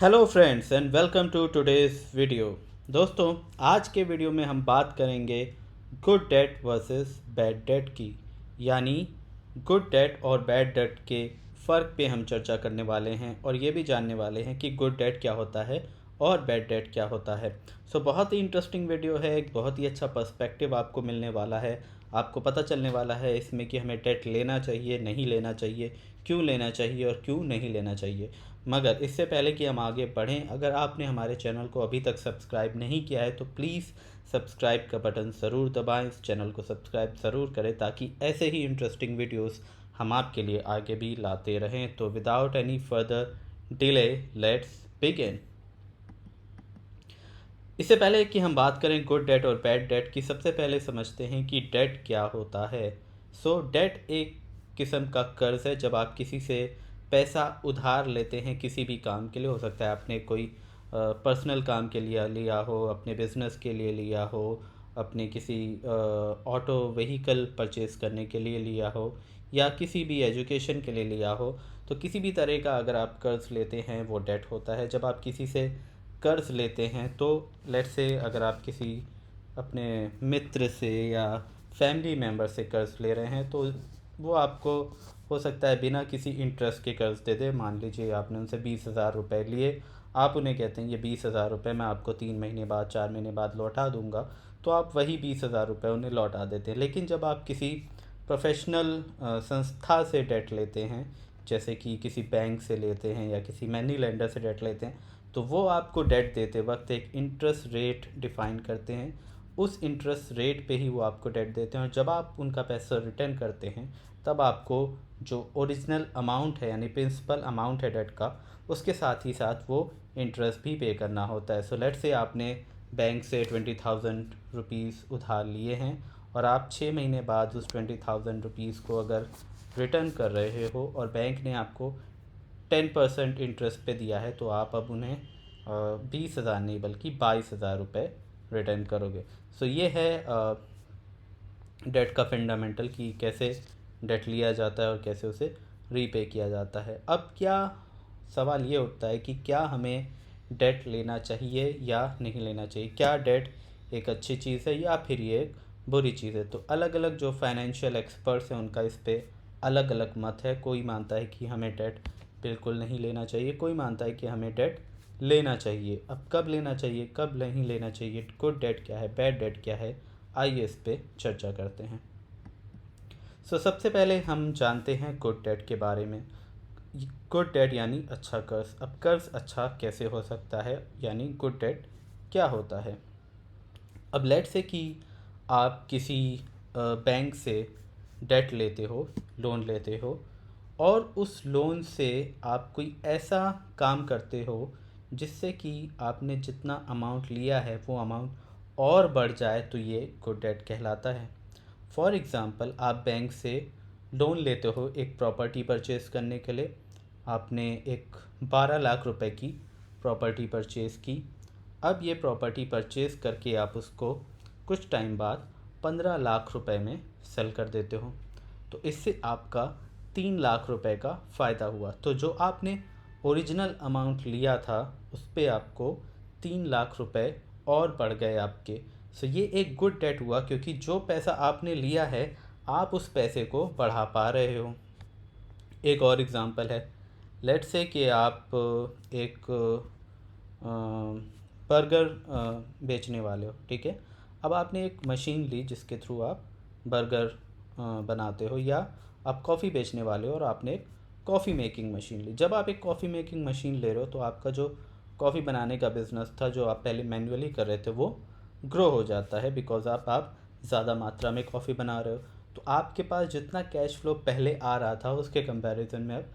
Hello friends and welcome to today's video. दोस्तों, आज के वीडियो में हम बात करेंगे good debt versus bad debt की, यानी गुड डेट और बैड डेट के फ़र्क पे हम चर्चा करने वाले हैं और ये भी जानने वाले हैं कि गुड डेट क्या होता है और बैड डेट क्या होता है। बहुत ही इंटरेस्टिंग वीडियो है, एक बहुत ही अच्छा पर्सपेक्टिव आपको मिलने वाला है। आपको पता चलने वाला है इसमें कि हमें डेट लेना चाहिए, नहीं लेना चाहिए, क्यों लेना चाहिए और क्यों नहीं लेना चाहिए। मगर इससे पहले कि हम आगे बढ़ें, अगर आपने हमारे चैनल को अभी तक सब्सक्राइब नहीं किया है तो प्लीज़ सब्सक्राइब का बटन ज़रूर दबाएं, इस चैनल को सब्सक्राइब ज़रूर करें ताकि ऐसे ही इंटरेस्टिंग वीडियोस हम आपके लिए आगे भी लाते रहें। तो without any further delay let's begin. इससे पहले कि हम बात करें गुड डेट और बैड डेट की, सबसे पहले समझते हैं कि डेट क्या होता है। डेट एक किस्म का कर्ज है। जब आप किसी से पैसा उधार लेते हैं किसी भी काम के लिए, हो सकता है आपने कोई पर्सनल काम के लिए लिया हो, अपने बिजनेस के लिए लिया हो, अपने किसी ऑटो व्हीकल परचेज़ करने के लिए लिया हो, या किसी भी एजुकेशन के लिए लिया हो, तो किसी भी तरह का अगर आप कर्ज लेते हैं वो डेट होता है। जब आप किसी से कर्ज लेते हैं तो लेट्स से अगर आप किसी अपने मित्र से या फैमिली मेम्बर से कर्ज ले रहे हैं तो वो आपको हो सकता है बिना किसी इंटरेस्ट के कर्ज दे दे। मान लीजिए आपने उनसे 20,000 रुपये लिए, आप उन्हें कहते हैं ये 20,000 रुपये मैं आपको 3 महीने बाद 4 महीने बाद लौटा दूंगा, तो आप वही 20,000 रुपये उन्हें लौटा देते हैं। लेकिन जब आप किसी प्रोफेशनल संस्था से डेट लेते हैं, जैसे कि किसी बैंक से लेते हैं या किसी मनी लेंडर से डेट लेते हैं, तो वो आपको डेट देते वक्त एक इंटरेस्ट रेट डिफ़ाइन करते हैं। उस इंटरेस्ट रेट पे ही वो आपको डेट देते हैं और जब आप उनका पैसा रिटर्न करते हैं तब आपको जो ओरिजिनल अमाउंट है यानी प्रिंसिपल अमाउंट है डेट का, उसके साथ ही साथ वो इंटरेस्ट भी पे करना होता है। लेट्स से आपने बैंक से 20,000 रुपीज़ उधार लिए हैं और आप 6 महीने बाद उस 20,000 रुपीज़ को अगर रिटर्न कर रहे हो और बैंक ने आपको 10% इंटरेस्ट पे दिया है, तो आप अब उन्हें 20,000 नहीं बल्कि 22,000 रुपये रिटर्न करोगे। ये है डेट का फंडामेंटल कि कैसे डेट लिया जाता है और कैसे उसे रीपे किया जाता है। अब क्या सवाल ये उठता है कि क्या हमें डेट लेना चाहिए या नहीं लेना चाहिए, क्या डेट एक अच्छी चीज़ है या फिर ये एक बुरी चीज़ है। तो अलग अलग जो फाइनेंशियल एक्सपर्ट्स हैं उनका इस पे अलग अलग मत है। कोई मानता है कि हमें डेट बिल्कुल नहीं लेना चाहिए, कोई मानता है कि हमें डेट लेना चाहिए। अब कब लेना चाहिए कब नहीं लेना चाहिए, गुड डेट क्या है बैड डेट क्या है, आइए इस पे चर्चा करते हैं। सबसे पहले हम जानते हैं गुड डेट के बारे में। गुड डेट यानी अच्छा कर्ज। अब कर्ज अच्छा कैसे हो सकता है, यानी गुड डेट क्या होता है। अब लेट से कि आप किसी बैंक से डेट लेते हो, लोन लेते हो, और उस लोन से आप कोई ऐसा काम करते हो जिससे कि आपने जितना अमाउंट लिया है वो अमाउंट और बढ़ जाए, तो ये गुड डेट कहलाता है। फॉर एग्ज़ाम्पल, आप बैंक से लोन लेते हो एक प्रॉपर्टी परचेज़ करने के लिए। आपने एक 12 लाख रुपए की प्रॉपर्टी परचेज़ की। अब ये प्रॉपर्टी परचेज़ करके आप उसको कुछ टाइम बाद 15 लाख रुपए में सेल कर देते हो, तो इससे आपका 3 लाख रुपए का फ़ायदा हुआ। तो जो आपने ओरिजिनल अमाउंट लिया था उस पे आपको 3 लाख रुपए और बढ़ गए आपके। ये एक गुड डेट हुआ क्योंकि जो पैसा आपने लिया है आप उस पैसे को बढ़ा पा रहे हो। एक और एग्ज़ाम्पल है, लेट्स से कि आप एक बर्गर बेचने वाले हो, ठीक है। अब आपने एक मशीन ली जिसके थ्रू आप बर्गर बनाते हो, या आप कॉफ़ी बेचने वाले हो और आपने एक कॉफ़ी मेकिंग मशीन ली। जब आप एक कॉफ़ी मेकिंग मशीन ले रहे हो तो आपका जो कॉफ़ी बनाने का बिज़नेस था जो आप पहले मैन्युअली कर रहे थे वो ग्रो हो जाता है, बिकॉज़ आप ज़्यादा मात्रा में कॉफ़ी बना रहे हो। तो आपके पास जितना कैश फ्लो पहले आ रहा था उसके कंपैरिजन में अब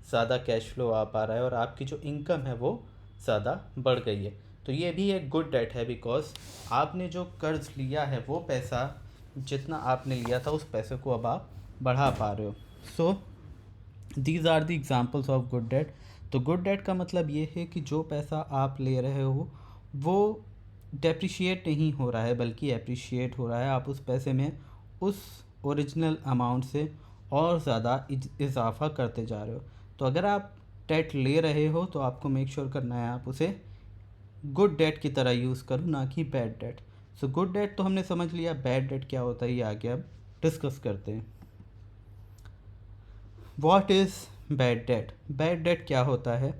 ज़्यादा कैश फ्लो आ पा रहा है और आपकी जो इनकम है वो ज़्यादा बढ़ गई है। तो ये भी एक गुड डेट है, बिकॉज़ आपने जो कर्ज लिया है वो पैसा जितना आपने लिया था उस पैसे को अब आप बढ़ा पा रहे हो। So these are the examples of good debt. तो गुड डेट का मतलब ये है कि जो पैसा आप ले रहे हो वो डेप्रिशिएट नहीं हो रहा है बल्कि एप्रिशिएट हो रहा है। आप उस पैसे में उस ओरिजिनल अमाउंट से और ज़्यादा इजाफ़ा करते जा रहे हो। तो अगर आप डेट ले रहे हो तो आपको मेक श्योर करना है आप उसे गुड डेट की तरह यूज़ करो, ना कि bad debt. So good debt तो हमने समझ लिया, बैड डेट क्या होता है ये आगे अब डिस्कस करते हैं। What is bad debt? Bad debt क्या होता है?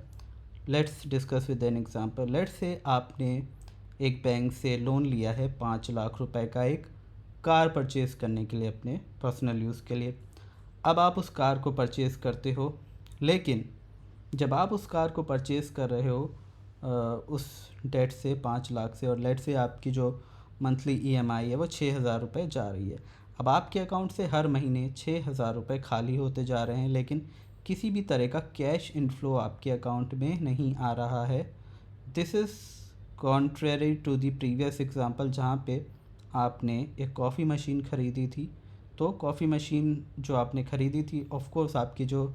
Let's discuss with an example. Let's say आपने एक बैंक से लोन लिया है 5 लाख रुपए का एक कार परचेज़ करने के लिए, अपने पर्सनल यूज़ के लिए। अब आप उस कार को परचेज़ करते हो, लेकिन जब आप उस कार को परचेज़ कर रहे हो उस डेट से 5 लाख से, और लेट से आपकी जो मंथली ईएमआई है वो 6,000 रुपये जा रही है। अब आपके अकाउंट से हर महीने 6,000 रुपये खाली होते जा रहे हैं, लेकिन किसी भी तरह का कैश इनफ्लो आपके अकाउंट में नहीं आ रहा है। This is contrary to the previous example, जहाँ पे आपने एक कॉफ़ी मशीन ख़रीदी थी। तो कॉफ़ी मशीन जो आपने ख़रीदी थी, ऑफ कोर्स आपकी जो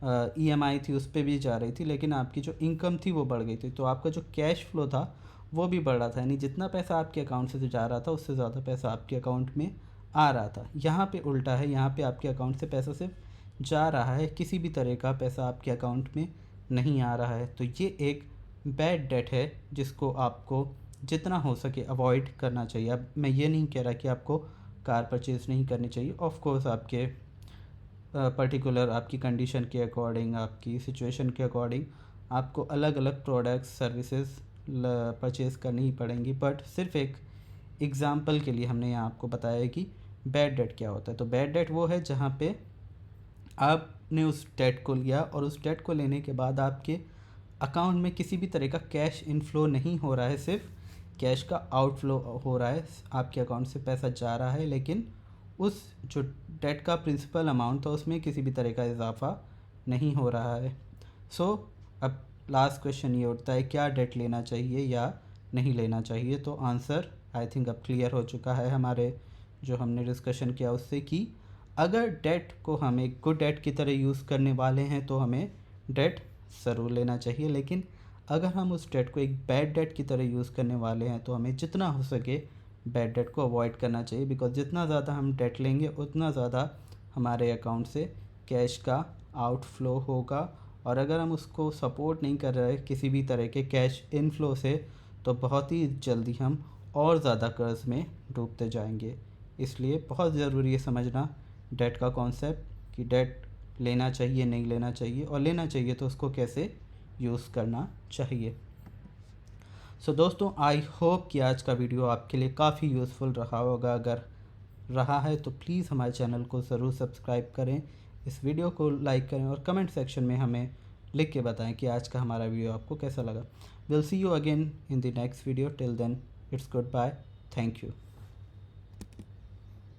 ईएमआई थी उस पर भी जा रही थी, लेकिन आपकी जो इनकम थी वो बढ़ गई थी, तो आपका जो कैश फ्लो था वो भी बढ़ रहा था। यानी जितना पैसा आपके अकाउंट से जा रहा था उससे ज़्यादा पैसा आपके अकाउंट में आ रहा था। यहाँ पे उल्टा है, यहाँ पे आपके अकाउंट से पैसा सिर्फ जा रहा है, किसी भी तरह का पैसा आपके अकाउंट में नहीं आ रहा है। तो ये एक बैड डेट है जिसको आपको जितना हो सके अवॉइड करना चाहिए। अब मैं ये नहीं कह रहा कि आपको कार परचेज़ नहीं करनी चाहिए, ऑफ कोर्स आपके पर्टिकुलर आपकी कंडीशन के अकॉर्डिंग, आपकी सिचुएशन के अकॉर्डिंग आपको अलग अलग प्रोडक्ट्स सर्विसेज परचेज़ करनी ही पड़ेंगी। बट सिर्फ एक एग्ज़ाम्पल के लिए हमने यहाँ आपको बताया है कि बैड डेट क्या होता है। तो बैड डेट वो है जहाँ पे आपने उस डेट को लिया और उस डेट को लेने के बाद आपके अकाउंट में किसी भी तरह का कैश इनफ्लो नहीं हो रहा है, सिर्फ कैश का आउटफ्लो हो रहा है, आपके अकाउंट से पैसा जा रहा है, लेकिन उस जो डेट का प्रिंसिपल अमाउंट था उसमें किसी भी तरह का इजाफा नहीं हो रहा है। सो अब लास्ट क्वेश्चन ये उठता है, क्या डेट लेना चाहिए या नहीं लेना चाहिए? तो आंसर आई थिंक अब क्लियर हो चुका है हमारे जो हमने डिस्कशन किया उससे, कि अगर डेट को हम एक गुड डेट की तरह यूज़ करने वाले हैं तो हमें डेट ज़रूर लेना चाहिए, लेकिन अगर हम उस डेट को एक बैड डेट की तरह यूज़ करने वाले हैं तो हमें जितना हो सके बैड डेट को अवॉइड करना चाहिए। बिकॉज जितना ज़्यादा हम डेट लेंगे उतना ज़्यादा हमारे अकाउंट से कैश का आउटफ्लो होगा, और अगर हम उसको सपोर्ट नहीं कर रहे किसी भी तरह के कैश इनफ्लो से, तो बहुत ही जल्दी हम और ज़्यादा कर्ज में डूबते जाएंगे। इसलिए बहुत ज़रूरी है समझना डेट का कॉन्सेप्ट, कि डेट लेना चाहिए नहीं लेना चाहिए, और लेना चाहिए तो उसको कैसे यूज़ करना चाहिए। सो दोस्तों, आई होप कि आज का वीडियो आपके लिए काफ़ी यूज़फुल रहा होगा। अगर रहा है तो प्लीज़ हमारे चैनल को ज़रूर सब्सक्राइब करें, इस वीडियो को लाइक करें और कमेंट सेक्शन में हमें लिख के बताएं कि आज का हमारा वीडियो आपको कैसा लगा। Will see you again in the next video. Till then it's goodbye, thank you.